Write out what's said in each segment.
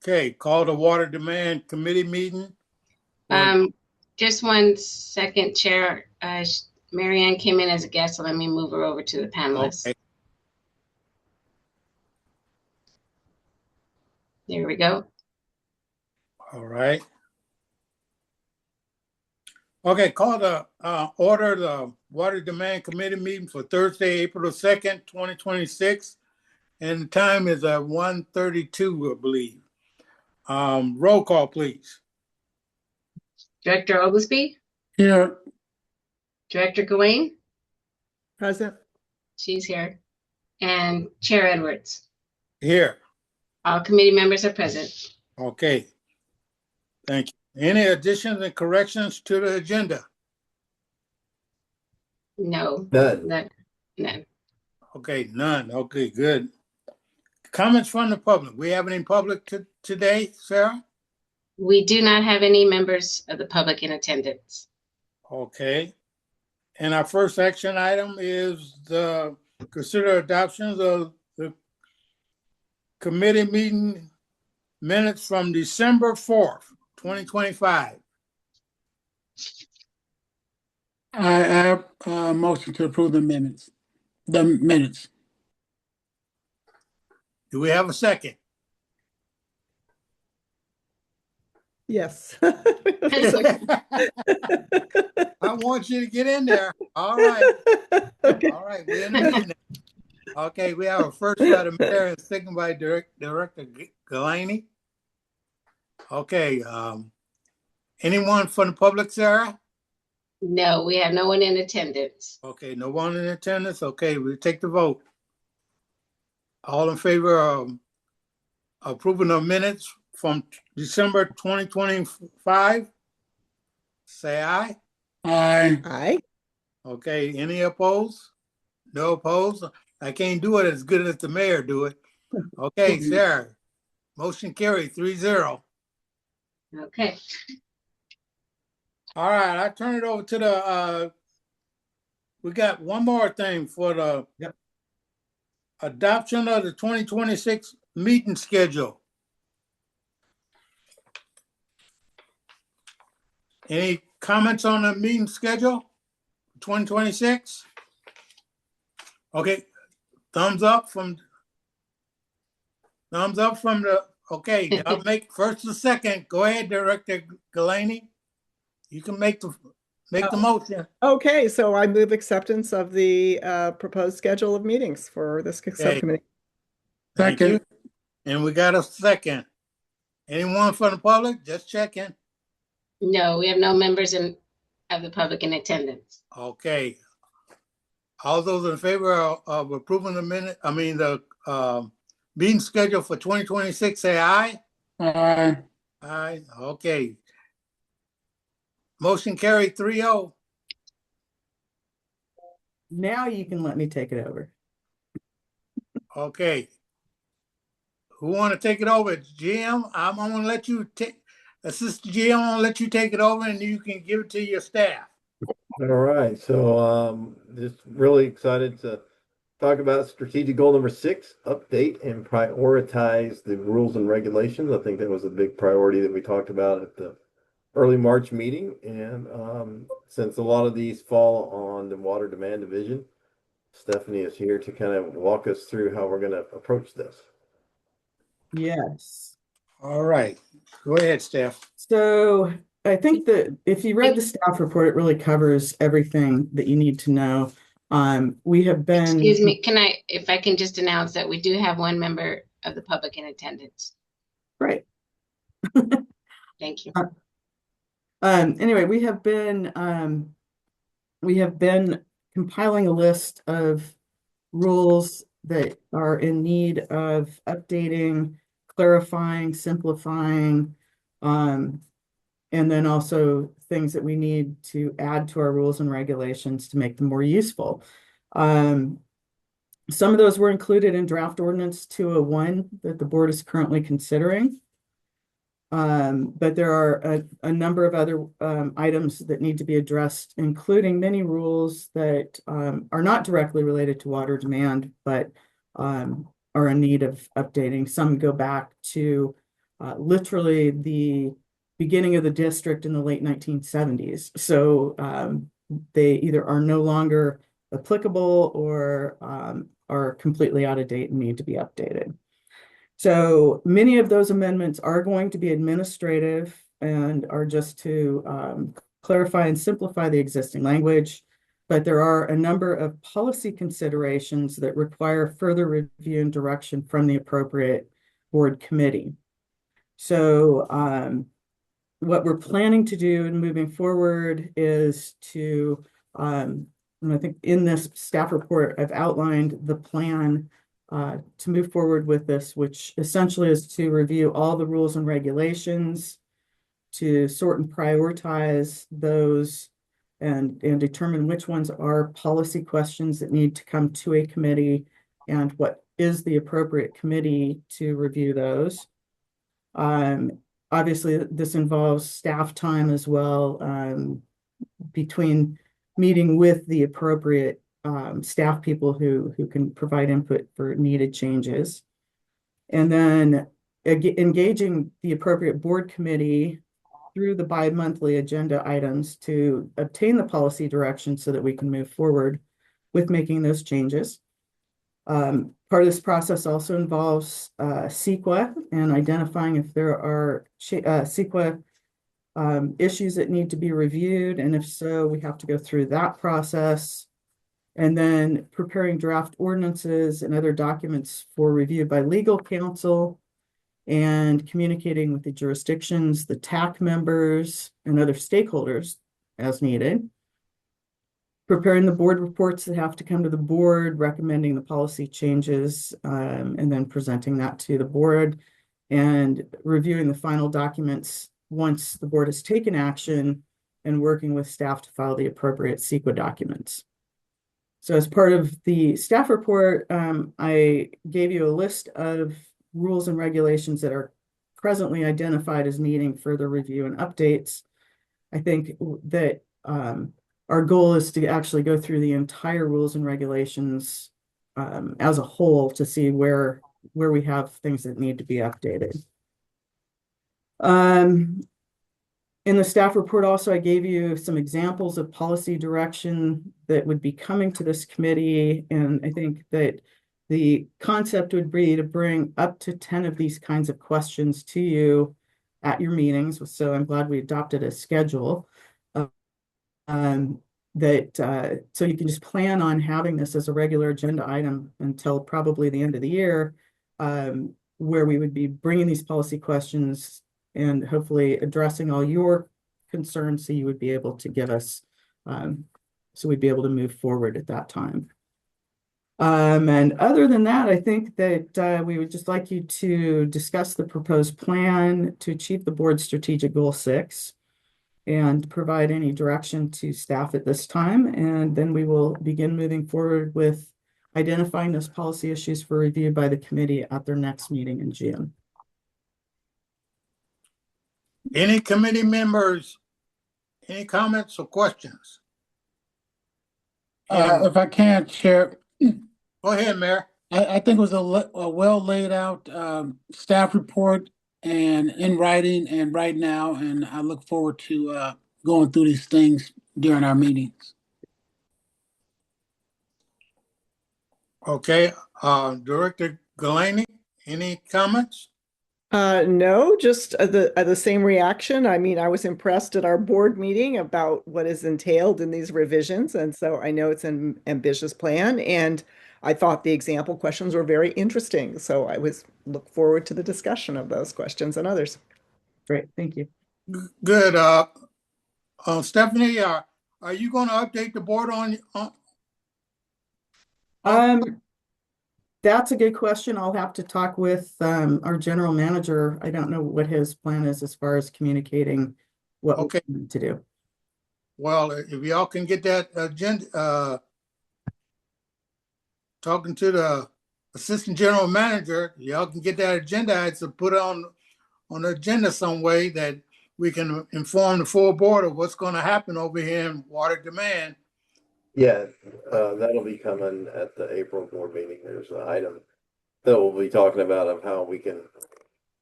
Okay, call the Water Demand Committee meeting. Just 1 second, Chair. Marianne came in as a guest, so let me move her over to the panelists. Okay. There we go. All right. Okay, call the order the Water Demand Committee meeting for Thursday, April the 2nd, 2026. And the time is at 1:32, I believe. Roll call, please. Director Oglesby? Here. Director Gawain? Present. She's here. And Chair Edwards? Here. All committee members are present. Okay. Thank you. Any additions and corrections to the agenda? No. None. None. Okay, none. Okay, good. Comments from the public. We have any public today, Sarah? We do not have any members of the public in attendance. Okay. And our first action item is the consider adoption of the committee meeting minutes from December 4th, 2025. I have a motion to approve the minutes. Do we have a second? Yes. I want you to get in there. All right. Okay. All right. We're in the meeting. Okay, we have a first by the mayor and second by Director Galani. Okay. Anyone from the public, Sarah? No, we have no one in attendance. Okay, no one in attendance. Okay, we'll take the vote. All in favor of approving the minutes from December 2025? Say aye. Aye. Aye. Okay, any opposed? No opposed? I can't do it as good as the mayor do it. Okay, Sarah, motion carried 3-0. Okay. All right, I turn it over to the, we got one more thing for the adoption of the 2026 meeting schedule. Any comments on the meeting schedule, 2026? Okay, thumbs up from the, okay, I'll make first and second. Go ahead, Director Galani. You can make the motion. Okay, so I move acceptance of the proposed schedule of meetings for this subcommittee. Thank you. And we got a second. Anyone from the public? Just checking. No, we have no members of the public in attendance. Okay. All those in favor of approving the meeting schedule for 2026, say aye. Aye. Aye. Okay. Motion carried 3-0. Now you can let me take it over. Okay. Who want to take it over? Jim, I'm going to let you take, Assistant GM, I'm going to let you take it over and you can give it to your staff. All right. So just really excited to talk about strategic goal number 6, update and prioritize the rules and regulations. I think that was a big priority that we talked about at the early March meeting. And since a lot of these fall on the Water Demand Division, Stephanie is here to kind of walk us through how we're going to approach this. Yes. All right. Go ahead, Steph. So I think that if you read the staff report, it really covers everything that you need to know. We have been. Excuse me, if I can just announce that we do have one member of the public in attendance. Right. Thank you. Anyway, we have been compiling a list of rules that are in need of updating, clarifying, simplifying, and then also things that we need to add to our rules and regulations to make them more useful. Some of those were included in draft ordinance 201 that the board is currently considering. But there are a number of other items that need to be addressed, including many rules that are not directly related to water demand, but are in need of updating. Some go back to literally the beginning of the district in the late 1970s. So they either are no longer applicable or are completely out of date and need to be updated. So many of those amendments are going to be administrative and are just to clarify and simplify the existing language. But there are a number of policy considerations that require further review and direction from the appropriate board committee. So what we're planning to do and moving forward is to, and I think in this staff report, I've outlined the plan to move forward with this, which essentially is to review all the rules and regulations, to sort and prioritize those and determine which ones are policy questions that need to come to a committee and what is the appropriate committee to review those. Obviously, this involves staff time as well, between meeting with the appropriate staff people who can provide input for needed changes. And then engaging the appropriate board committee through the bi-monthly agenda items to obtain the policy direction so that we can move forward with making those changes. Part of this process also involves CEQA and identifying if there are CEQA issues that need to be reviewed, and if so, we have to go through that process. And then preparing draft ordinances and other documents for review by legal counsel and communicating with the jurisdictions, the TAC members, and other stakeholders as needed. Preparing the board reports that have to come to the board, recommending the policy changes, and then presenting that to the board, and reviewing the final documents once the board has taken action, and working with staff to file the appropriate CEQA documents. So as part of the staff report, I gave you a list of rules and regulations that are presently identified as needing further review and updates. I think that our goal is to actually go through the entire rules and regulations as a whole to see where we have things that need to be updated. In the staff report also, I gave you some examples of policy direction that would be coming to this committee. And I think that the concept would be to bring up to 10 of these kinds of questions to you at your meetings. So I'm glad we adopted a schedule. So you can just plan on having this as a regular agenda item until probably the end of the year, where we would be bringing these policy questions and hopefully addressing all your concerns so you would be able to give us, so we'd be able to move forward at that time. And other than that, I think that we would just like you to discuss the proposed plan to achieve the board's strategic goal 6 and provide any direction to staff at this time. And then we will begin moving forward with identifying those policy issues for review by the committee at their next meeting in June. Any committee members, any comments or questions? If I can, Chair. Go ahead, Mayor. I think it was a well laid out staff report and in writing and right now, and I look forward to going through these things during our meetings. Okay, Director Galaney, any comments? No, just the same reaction. I mean, I was impressed at our board meeting about what is entailed in these revisions, and so I know it's an ambitious plan, and I thought the example questions were very interesting. So I look forward to the discussion of those questions and others. Great, thank you. Good. Stephanie, are you going to update the board on? That's a good question. I'll have to talk with our general manager. I don't know what his plan is as far as communicating what we need to do. Well, if y'all can get that agenda, talking to the assistant general manager, y'all can get that agenda to put on the agenda some way that we can inform the full board of what's going to happen over here in water demand. Yeah, that'll be coming at the April board meeting. There's an item that we'll be talking about of how we can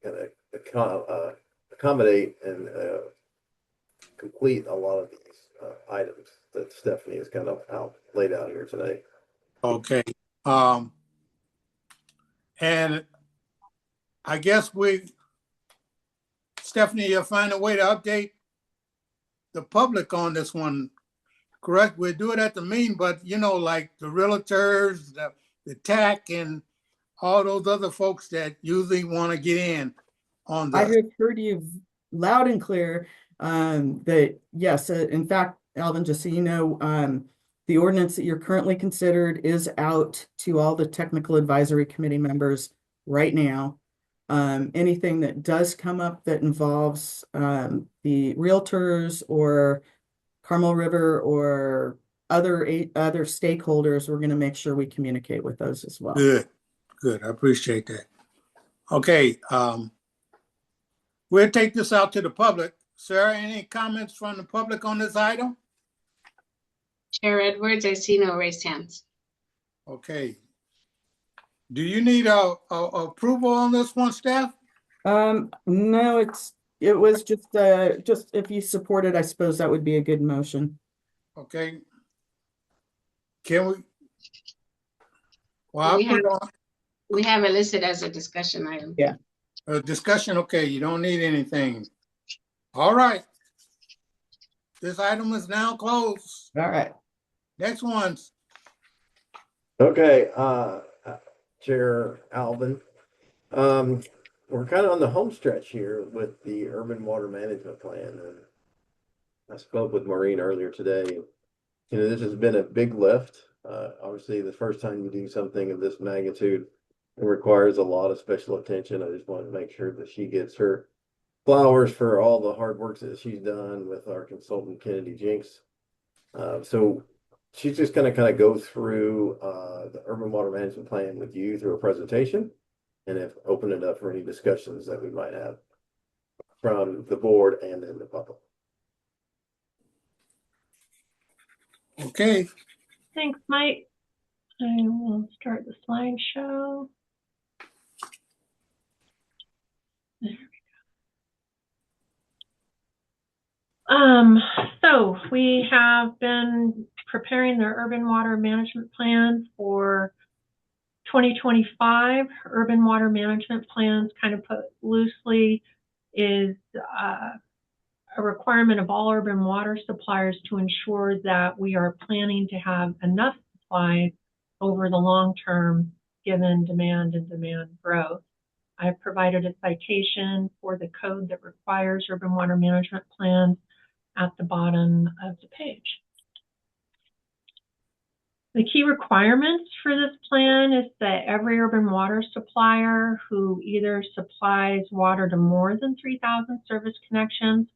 kind of accommodate and complete a lot of these items that Stephanie has kind of laid out here today. Okay. And I guess Stephanie, you'll find a way to update the public on this one, correct? We'll do it at the meeting, but like the realtors, the TAC, and all those other folks that usually want to get in on I this. have heard you loud and clear that yes, in fact, Alvin, just so you know, the ordinance that you're currently considered is out to all the technical advisory committee members right now. Anything that does come up that involves the realtors or Carmel River or other stakeholders, we're going to make sure we communicate with those as well. Good. I appreciate that. Okay. We'll take this out to the public. Sarah, any comments from the public on this item? Chair Edwards, I see no raised hands. Okay. Do you need a approval on this one, staff? No, it was just if you support it, I suppose that would be a good motion. Okay. Can we? Well, I'll put it on We have it listed as a discussion item. Yeah. a discussion. Okay, you don't need anything. All right. This item is now closed. All right. Next one's. Okay, Chair Alvin. We're kind of on the home stretch here with the urban water management plan. And I spoke with Maureen earlier today. This has been a big lift. Obviously, the first time you do something of this magnitude, it requires a lot of special attention. I just want to make sure that she gets her flowers for all the hard work that she's done with our consultant, Kennedy Jinks. So she's just going to kind of go through the urban water management plan with you through a presentation, and if open it up for any discussions that we might have from the board and then the public. Okay. Thanks, Mike. I will start the slideshow. There we go. So we have been preparing the urban water management plan for 2025. Urban water management plans, kind of put loosely, is a requirement of all urban water suppliers to ensure that we are planning to have enough supply over the long term, given demand and demand growth. I've provided a citation for the code that requires urban water management plans at the bottom of the page. The key requirements for this plan is that every urban water supplier who either supplies water to more than 3,000 service connections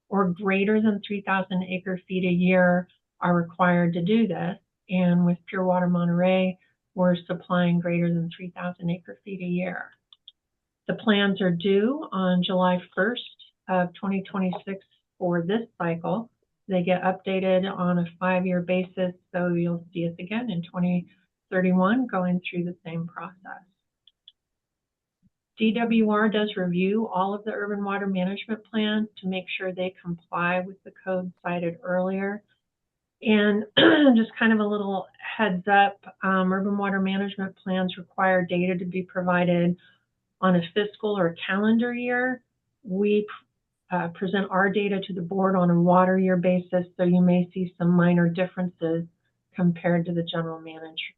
or greater than 3,000 acre feet a year are required to do this. And with Pure Water Monterey, we're supplying greater than 3,000 acre feet a year. The plans are due on July 1st of 2026 for this cycle. They get updated on a 5-year basis, so you'll see us again in 2031 going through the same process. DWR does review all of the urban water management plans to make sure they comply with the code cited earlier. And just kind of a little heads up, urban water management plans require data to be provided on a fiscal or calendar year. We present our data to the board on a water year basis, so you may see some minor differences compared to the general manager's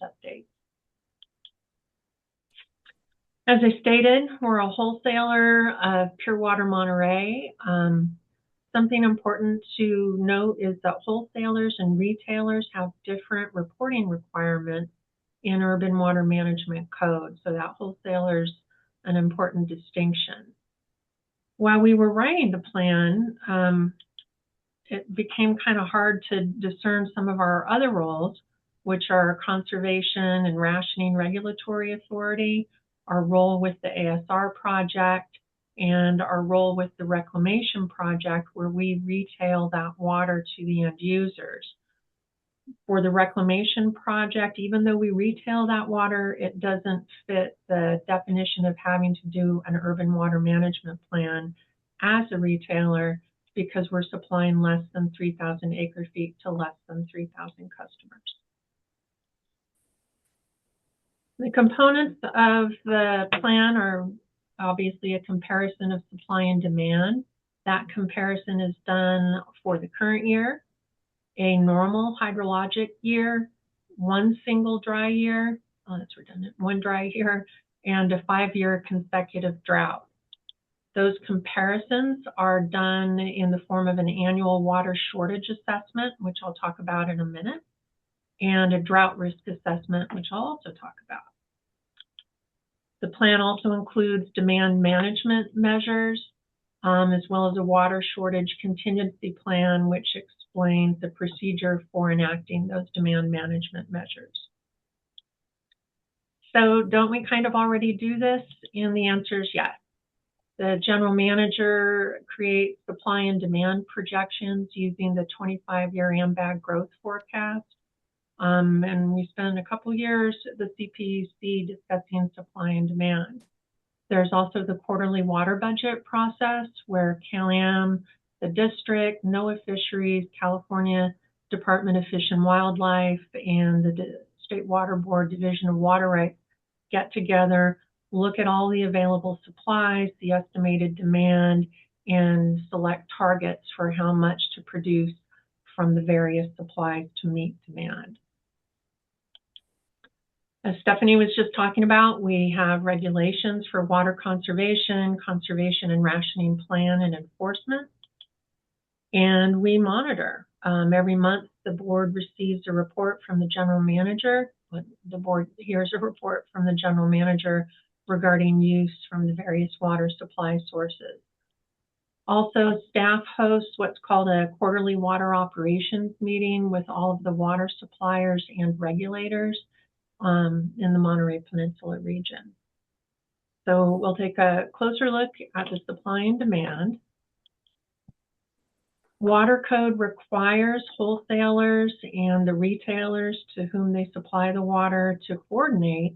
update. As I stated, we're a wholesaler of Pure Water Monterey. Something important to note is that wholesalers and retailers have different reporting requirements in urban water management code, so that wholesaler's an important distinction. While we were writing the plan, it became kind of hard to discern some of our other roles, which are conservation and rationing regulatory authority, our role with the ASR project, and our role with the reclamation project, where we retail that water to the end users. For the reclamation project, even though we retail that water, it doesn't fit the definition of having to do an urban water management plan as a retailer because we're supplying less than 3,000 acre feet to less than 3,000 customers. The components of the plan are obviously a comparison of supply and demand. That comparison is done for the current year, a normal hydrologic year, one single dry year, oh, that's redundant, one dry year, and a 5-year consecutive drought. Those comparisons are done in the form of an annual water shortage assessment, which I'll talk about in a minute, and a drought risk assessment, which I'll also talk about. The plan also includes demand management measures, as well as a water shortage contingency plan, which explains the procedure for enacting those demand management measures. So don't we kind of already do this? And the answer is yes. The general manager creates supply and demand projections using the 25-year AMBAG growth forecast. And we spent a couple years at the CPUC discussing supply and demand. There's also the quarterly water budget process where CalAm, the district, NOAA Fisheries, California Department of Fish and Wildlife, and the State Water Board Division of Water Rights get together, look at all the available supplies, the estimated demand, and select targets for how much to produce from the various supplies to meet demand. As Stephanie was just talking about, we have regulations for water conservation, conservation and rationing plan and enforcement, and we monitor. Every month, the board receives a report from the general manager. The board hears a report from the general manager regarding use from the various water supply sources. Also, staff hosts what's called a quarterly water operations meeting with all of the water suppliers and regulators in the Monterey Peninsula region. So we'll take a closer look at the supply and demand. Water code requires wholesalers and the retailers to whom they supply the water to coordinate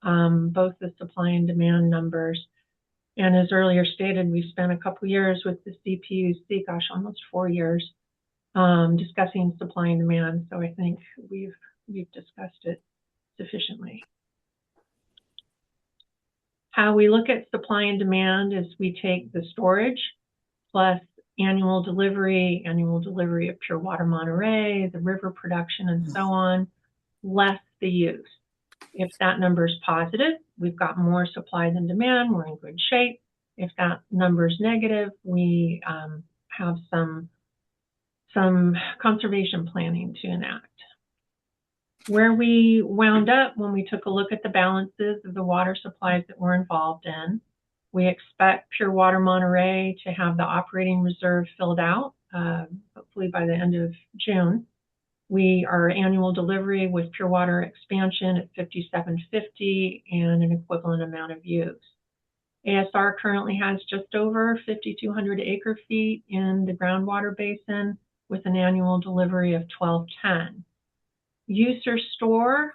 both the supply and demand numbers. And as earlier stated, we spent a couple years with the CPUC, gosh, almost 4 years, discussing supply and demand. So I think we've discussed it sufficiently. How we look at supply and demand is we take the storage plus annual delivery of pure water Monterey, the river production, and so on, less the use. If that number is positive, we've got more supply than demand, we're in good shape. If that number is negative, we have some conservation planning to enact. Where we wound up when we took a look at the balances of the water supplies that we're involved in, we expect Pure Water Monterey to have the operating reserve filled out, hopefully by the end of June. Our annual delivery with Pure Water expansion at 5,750 and an equivalent amount of use. ASR currently has just over 5,200 acre feet in the groundwater basin with an annual delivery of 1,210. Use or store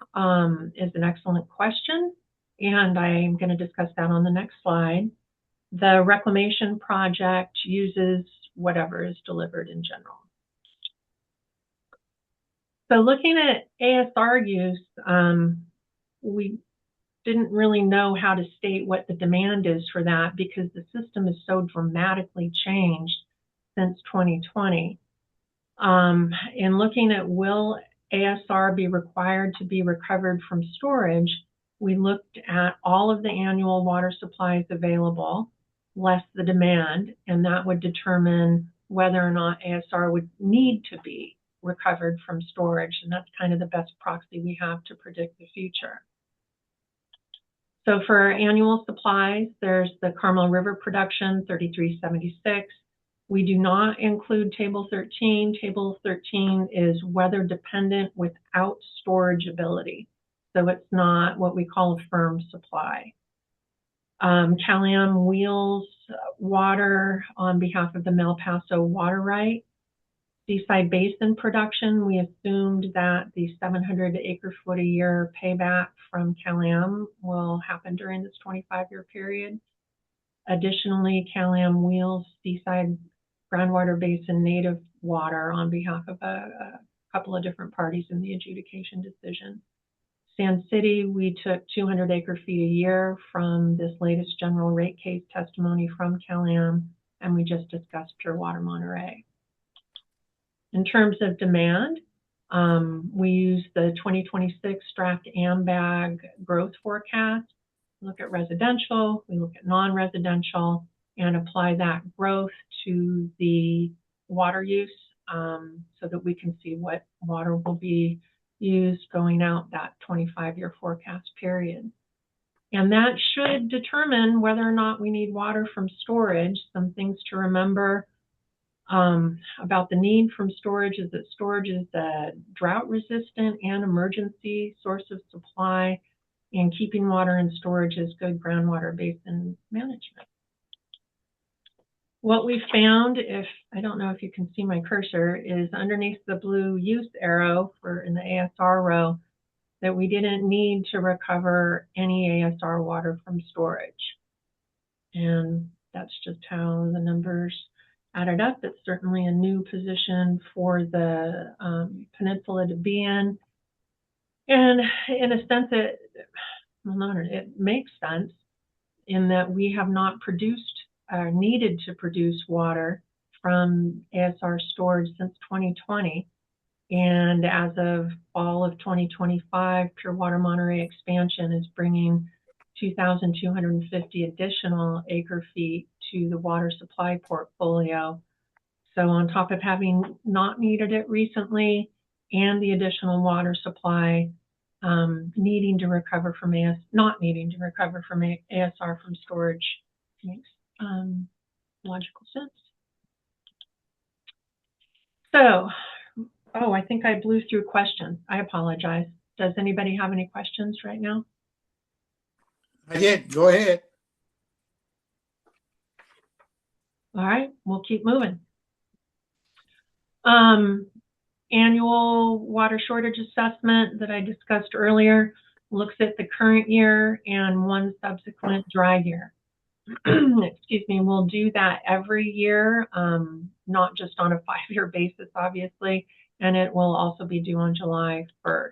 is an excellent question, and I'm going to discuss that on the next slide. The reclamation project uses whatever is delivered in general. So looking at ASR use, we didn't really know how to state what the demand is for that because the system is so dramatically changed since 2020. In looking at will ASR be required to be recovered from storage, we looked at all of the annual water supplies available, less the demand, and that would determine whether or not ASR would need to be recovered from storage, and that's kind of the best proxy we have to predict the future. So for annual supplies, there's the Carmel River production, 3376. We do not include Table 13. Table 13 is weather dependent without storage ability. So it's not what we call a firm supply. CalAm wheels water on behalf of the Mel Paso water right. Seaside Basin production, we assumed that the 700 acre-foot a year payback from CalAm will happen during this 25-year period. Additionally, CalAm wheels Seaside groundwater basin native water on behalf of a couple of different parties in the adjudication decision. Sand City, we took 200 acre-feet a year from this latest general rate case testimony from CalAm, and we just discussed Pure Water Monterey. In terms of demand, we use the 2026 draft AMBAG growth forecast. We look at residential, we look at non-residential, and apply that growth to the water use so that we can see what water will be used going out that 25-year forecast period. And that should determine whether or not we need water from storage. Some things to remember about the need from storage is that storage is a drought resistant and emergency source of supply, and keeping water in storage is good groundwater basin management. What we found, I don't know if you can see my cursor, is underneath the blue use arrow in the ASR row, that we didn't need to recover any ASR water from storage. And that's just how the numbers added up. It's certainly a new position for the peninsula to be in. And in a sense, it makes sense in that we have not produced needed to produce water from ASR storage since 2020. And as of fall of 2025, Pure Water Monterey expansion is bringing 2,250 additional acre feet to the water supply portfolio. So on top of having not needed it recently and the additional water supply, not needing to recover from ASR from storage makes logical sense. So, I think I blew through questions. I apologize. Does anybody have any questions right now? I did. Go ahead. All right, we'll keep moving. Annual water shortage assessment that I discussed earlier looks at the current year and one subsequent dry year. Excuse me, we'll do that every year, not just on a 5-year basis, obviously, and it will also be due on July 1st.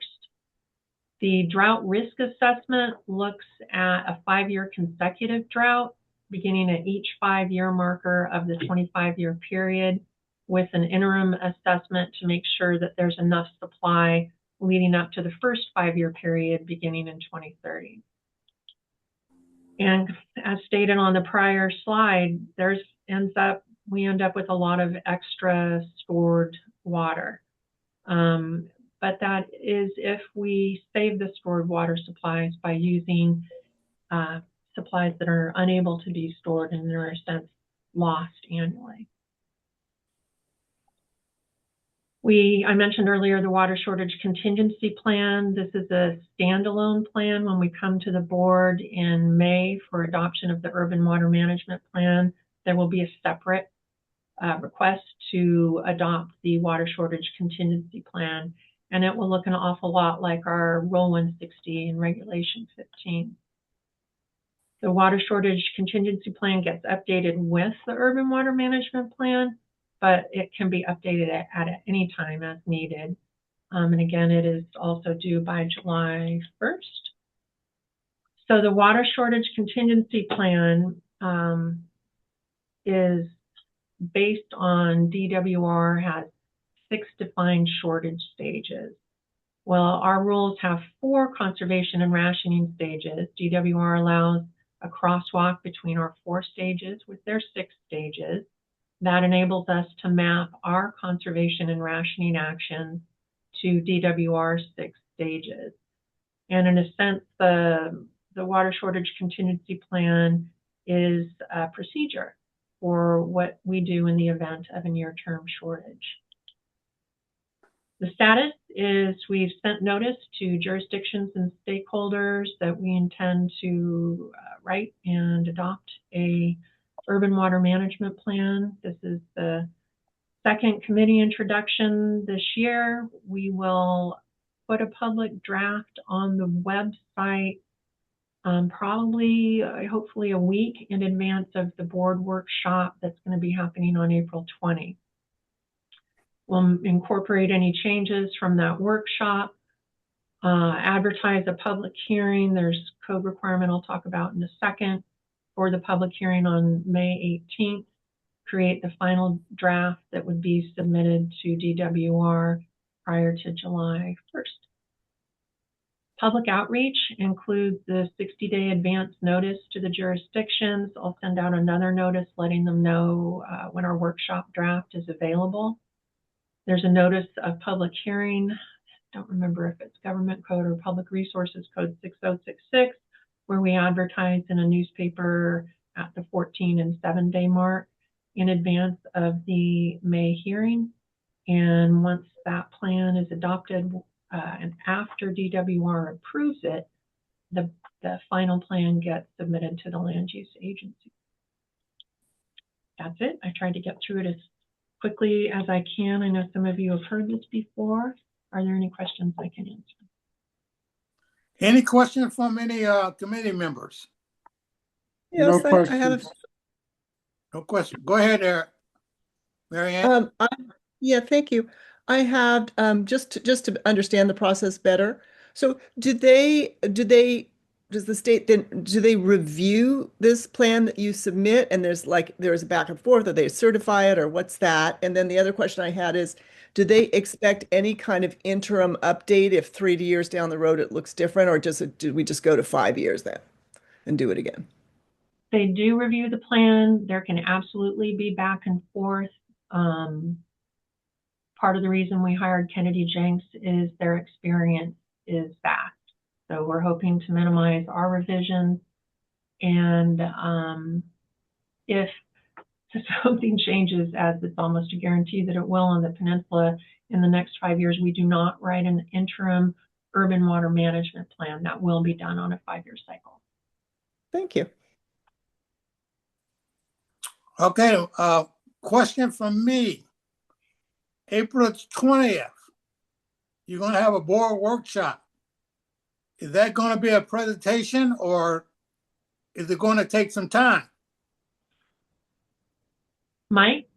The drought risk assessment looks at a 5-year consecutive drought, beginning at each 5-year marker of the 25-year period, with an interim assessment to make sure that there's enough supply leading up to the first 5-year period beginning in 2030. And as stated on the prior slide, we end up with a lot of extra stored water. But that is if we save the stored water supplies by using supplies that are unable to be stored and are in a sense lost annually. I mentioned earlier the water shortage contingency plan. This is a standalone plan. When we come to the board in May for adoption of the urban water management plan, there will be a separate request to adopt the water shortage contingency plan, and it will look an awful lot like our Rule 160 and Regulation 15. The water shortage contingency plan gets updated with the urban water management plan, but it can be updated at any time as needed. And again, it is also due by July 1st. So the water shortage contingency plan is based on DWR has 6 defined shortage stages. Well, our rules have 4 conservation and rationing stages. DWR allows a crosswalk between our 4 stages with their 6 stages. That enables us to map our conservation and rationing actions to DWR's 6 stages. And in a sense, the water shortage contingency plan is a procedure for what we do in the event of a near-term shortage. The status is we've sent notice to jurisdictions and stakeholders that we intend to write and adopt a urban water management plan. This is the second committee introduction this year. We will put a public draft on the website probably, hopefully a week in advance of the board workshop that's going to be happening on April 20. We'll incorporate any changes from that workshop, advertise a public hearing. There's code requirement I'll talk about in a second for the public hearing on May 18th, create the final draft that would be submitted to DWR prior to July 1st. Public outreach includes the 60-day advance notice to the jurisdictions. I'll send out another notice letting them know when our workshop draft is available. There's a notice of public hearing. Don't remember if it's government code or public resources code 6066, where we advertise in a newspaper at the 14 and 7-day mark in advance of the May hearing. And once that plan is adopted and after DWR approves it, the final plan gets submitted to the land use agency. That's it. I tried to get through it as quickly as I can. I know some of you have heard this before. Are there any questions I can answer? Any questions from any committee members? Yes, No I have. questions. No question. Go ahead, Mary Ann. Yeah, thank you. I have just to understand the process better. So does the state then, do they review this plan that you submit and there's a back and forth, or they certify it, or what's that? And then the other question I had is, do they expect any kind of interim update if 3 years down the road it looks different, or do we just go to 5 years then and do it again? They do review the plan. There can absolutely be back and forth. Part of the reason we hired Kennedy Jenks is their experience is vast. So we're hoping to minimize our revisions. And if something changes, as it's almost a guarantee that it will on the peninsula in the next 5 years, we do not write an interim urban water management plan. That will be done on a 5-year cycle. Thank you. Okay, question from me. April 20th, you're going to have a board workshop. Is that going to be a presentation, or is it going to take some time? Mike?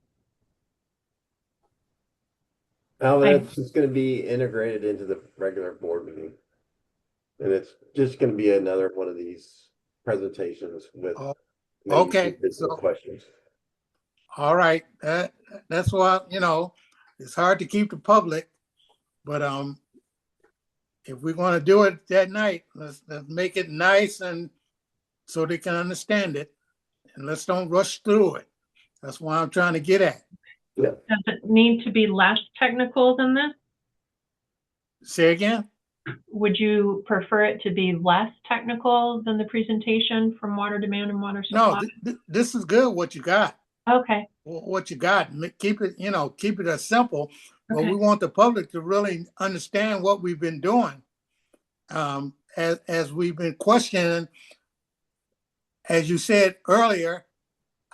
That's just going to be integrated into the regular board meeting. And it's just going to be another one of these presentations with okay, some questions. All right. That's why, it's hard to keep the public, but if we're going to do it that night, let's make it nice and so they can understand it, and let's don't rush through it. That's what I'm trying to get at. Yeah. Does it need to be less technical than this? Say again? Would you prefer it to be less technical than the presentation from water demand and water supply? No, this is good what you got. Okay. What you got. Keep it as simple. But Okay. we want the public to really understand what we've been doing. As we've been questioning, as you said earlier,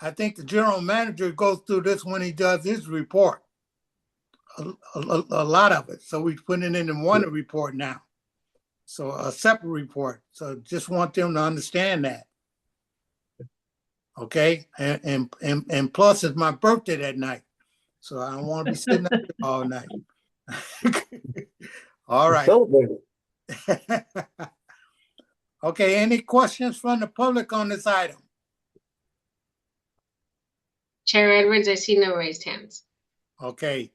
I think the general manager goes through this when he does his report. A lot of it. So we put it in one report now. So a separate report. So just want them to understand that. Okay. And plus it's my birthday that night. So I don't want to be sitting up there all night. All right. Okay. Any questions from the public on this item? Chair Edwards, I see no raised hands. Okay.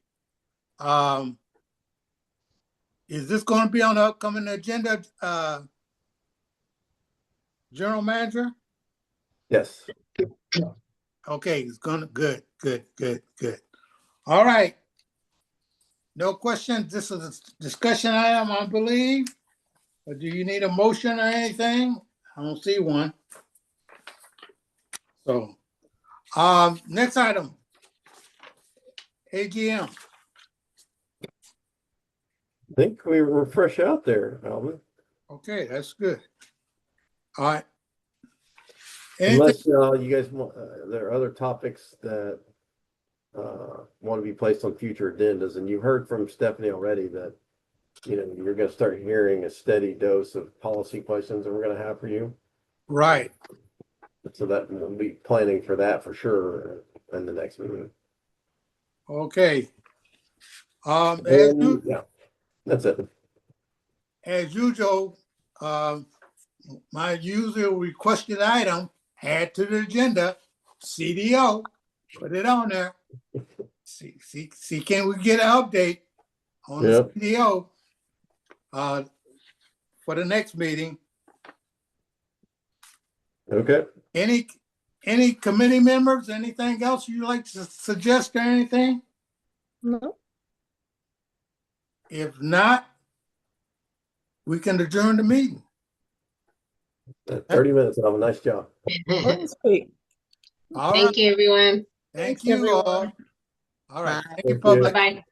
Is this going to be on the upcoming agenda, General Manager? Yes. Okay, it's gonna good. All right. No questions. This is a discussion item, I believe. Or do you need a motion or anything? I don't see one. So, next item, AGM. I think we were fresh out there, Alvin. Okay, that's good. All right. Unless you guys want, there are other topics that want to be placed on future agendas. And you heard from Stephanie already that, you know, you're going to start hearing a steady dose of policy questions that we're going to have for you. Right. So that we'll be planning for that for sure in the next meeting. Okay. Yeah, that's it. As usual, my usual requested item, add to the agenda, CDO, put it on there. See, can we get an update on the CDO for the next meeting? Okay. Any committee members, anything else you'd like to suggest or anything? No. If not, we can adjourn the meeting. 30 minutes. Have a nice job. Sweet. All Thank right. you, everyone. Thank Thanks, you everyone. all. All right. Bye. Thank you, Thank you. public. Bye.